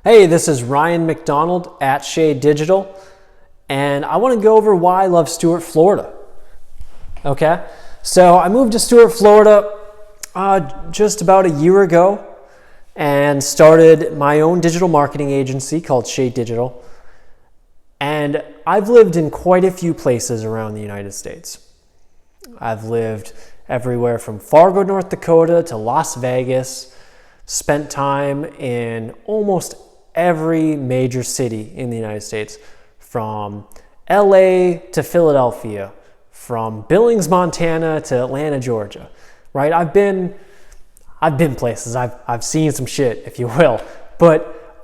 Hey, this is Ryan McDonald at Shade Digital, and I want to go over why I love Stuart, Florida. Okay, so I moved to Stuart, Florida just about a year ago and started my own digital marketing agency called Shade Digital. And I've lived in quite a few places around the United States. I've lived everywhere from Fargo, North Dakota to Las Vegas, spent time in almost every major city in the United States, from LA to Philadelphia, from Billings, Montana to Atlanta, Georgia, right? I've been places, I've seen some shit, if you will, but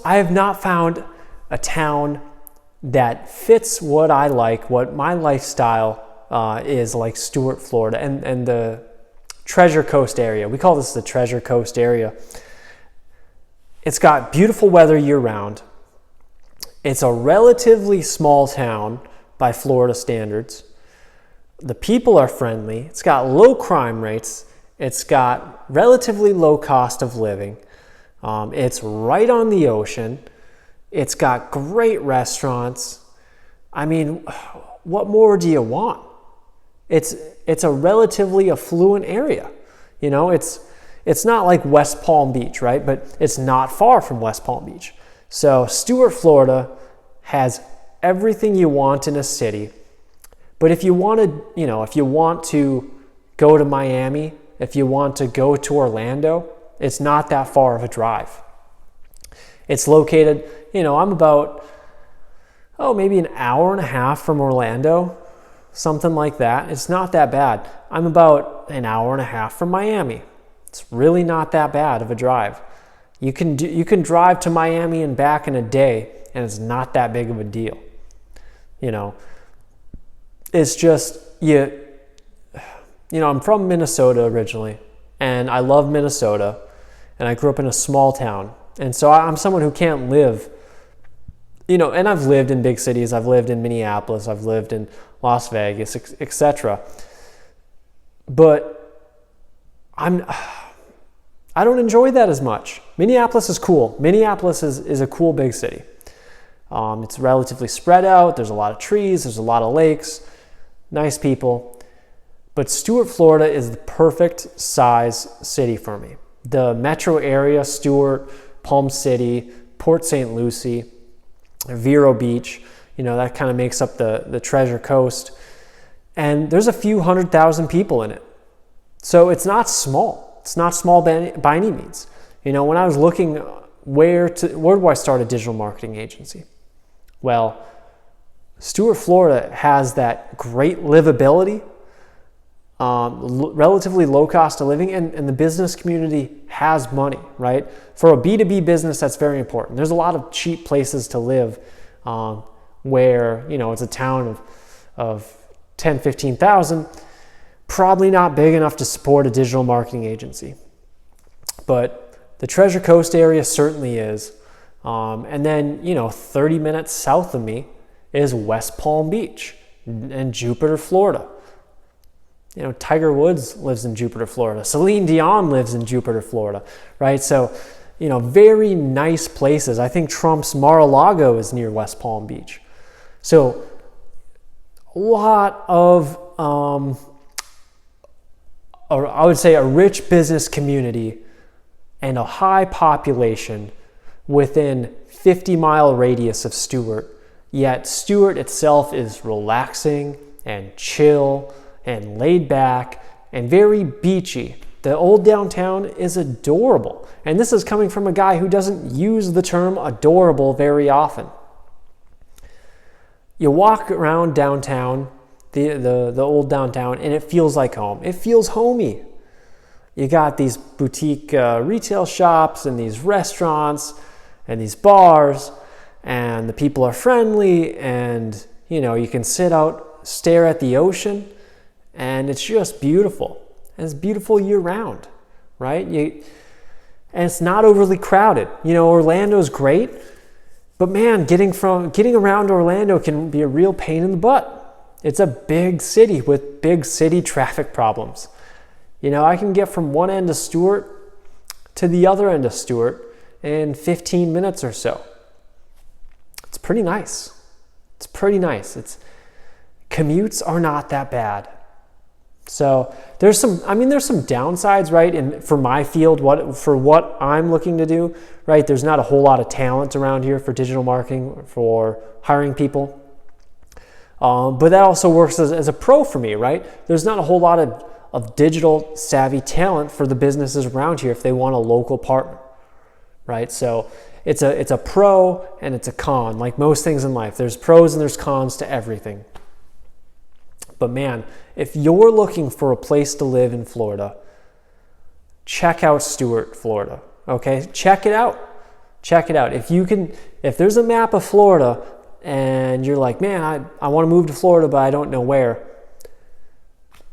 I have not found a town that fits what I like, what my lifestyle is like Stuart, Florida, and the Treasure Coast area. We call this the Treasure Coast area. It's got beautiful weather year-round. It's a relatively small town by Florida standards. The people are friendly. It's got low crime rates. It's got relatively low cost of living. It's right on the ocean. It's got great restaurants. I mean, what more do you want? It's a relatively affluent area. You know, it's not like West Palm Beach, right? But it's not far from West Palm Beach. So Stuart, Florida has everything you want in a city. But if you want to go to Miami, if you want to go to Orlando, it's not that far of a drive. It's located, I'm about, maybe an hour and a half from Orlando, something like that. It's not that bad. I'm about an hour and a half from Miami. It's really not that bad of a drive. You can drive to Miami and back in a day, and it's not that big of a deal. It's just I'm from Minnesota originally, and I love Minnesota, and I grew up in a small town, and so I'm someone who can't live. And I've lived in big cities. I've lived in Minneapolis. I've lived in Las Vegas, etc. But I don't enjoy that as much. Minneapolis is cool. Minneapolis is a cool big city. It's relatively spread out. There's a lot of trees. There's a lot of lakes. Nice people. But Stuart, Florida is the perfect size city for me. The metro area, Stuart, Palm City, Port St. Lucie, Vero Beach, that kind of makes up the Treasure Coast. And there's a few 100,000 people in it. So it's not small. It's not small by any means. When I was looking where do I start a digital marketing agency? Well, Stuart, Florida has that great livability, relatively low cost of living, and the business community has money, right? For a B2B business, that's very important. There's a lot of cheap places to live where, it's a town of 10, 15,000, probably not big enough to support a digital marketing agency. But the Treasure Coast area certainly is. And then, 30 minutes south of me is West Palm Beach and Jupiter, Florida. Tiger Woods lives in Jupiter, Florida. Celine Dion lives in Jupiter, Florida, right? So, very nice places. I think Trump's Mar-a-Lago is near West Palm Beach. So, a lot of, I would say a rich business community and a high population within 50-mile radius of Stuart. Yet Stuart itself is relaxing and chill and laid back and very beachy. The old downtown is adorable. And this is coming from a guy who doesn't use the term adorable very often. You walk around downtown, the old downtown, and it feels like home. It feels homey. You got these boutique retail shops and these restaurants and these bars, and the people are friendly, and you can sit out, stare at the ocean, and it's just beautiful. And it's beautiful year round, right? And it's not overly crowded. Orlando's great, but man, getting around Orlando can be a real pain in the butt. It's a big city with big city traffic problems. I can get from one end of Stuart to the other end of Stuart in 15 minutes or so. It's pretty nice. It's pretty nice. Commutes are not that bad. So there's some downsides, right? And for my field, what I'm looking to do, right? There's not a whole lot of talent around here for digital marketing, for hiring people. But that also works as a pro for me, right? There's not a whole lot of digital savvy talent for the businesses around here if they want a local partner, right? So it's a pro and it's a con. Like most things in life, there's pros and there's cons to everything. But man, if you're looking for a place to live in Florida, check out Stuart, Florida. Okay, check it out. Check it out. If there's a map of Florida and you're like, man, I want to move to Florida, but I don't know where,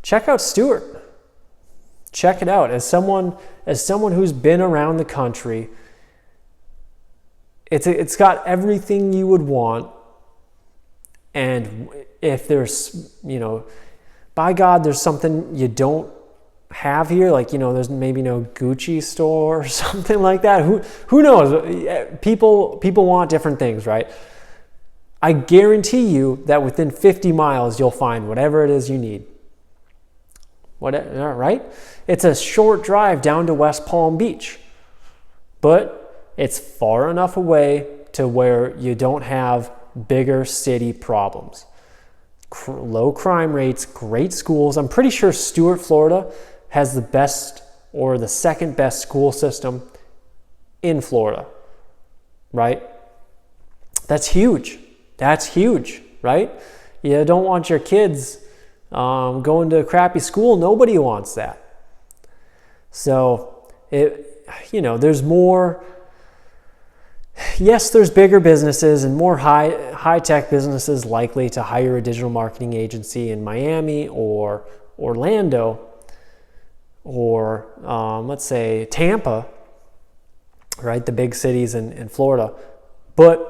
check out Stuart. Check it out. As someone who's been around the country, it's got everything you would want. And if there's, by God, there's something you don't have here, like, there's maybe no Gucci store or something like that. Who knows? People want different things, right? I guarantee you that within 50 miles, you'll find whatever it is you need. Right? It's a short drive down to West Palm Beach, but it's far enough away to where you don't have bigger city problems. Low crime rates, great schools. I'm pretty sure Stuart, Florida has the best or the second best school system in Florida, right? That's huge. That's huge, right? You don't want your kids going to a crappy school. Nobody wants that. So, there's more. Yes, there's bigger businesses and more high-tech businesses likely to hire a digital marketing agency in Miami or Orlando or let's say Tampa, right? The big cities in Florida. But,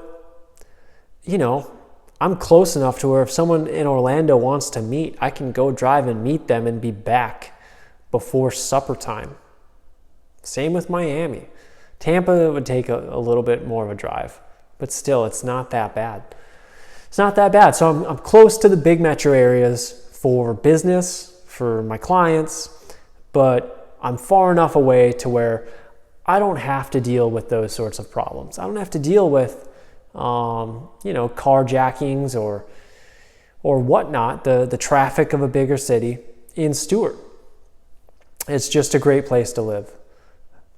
I'm close enough to where if someone in Orlando wants to meet, I can go drive and meet them and be back before supper time. Same with Miami. Tampa would take a little bit more of a drive, but still, it's not that bad. It's not that bad. So I'm close to the big metro areas for business, for my clients, but I'm far enough away to where I don't have to deal with those sorts of problems. I don't have to deal with, carjackings or whatnot, the traffic of a bigger city in Stuart. It's just a great place to live.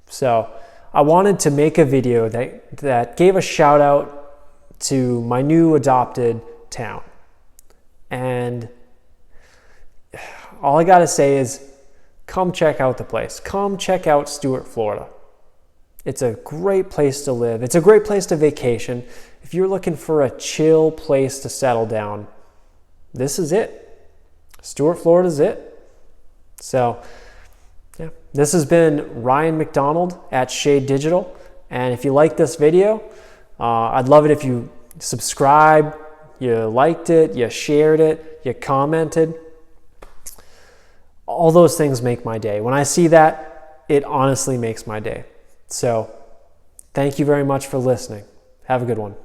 So I wanted to make a video that gave a shout out to my new adopted town. And all I got to say is come check out the place. Come check out Stuart, Florida. It's a great place to live. It's a great place to vacation. If you're looking for a chill place to settle down, this is it. Stuart, Florida is it. So, yeah, this has been Ryan McDonald at Shade Digital. And if you like this video, I'd love it if you subscribe, you liked it, you shared it, you commented. All those things make my day. When I see that, it honestly makes my day. So, thank you very much for listening. Have a good one.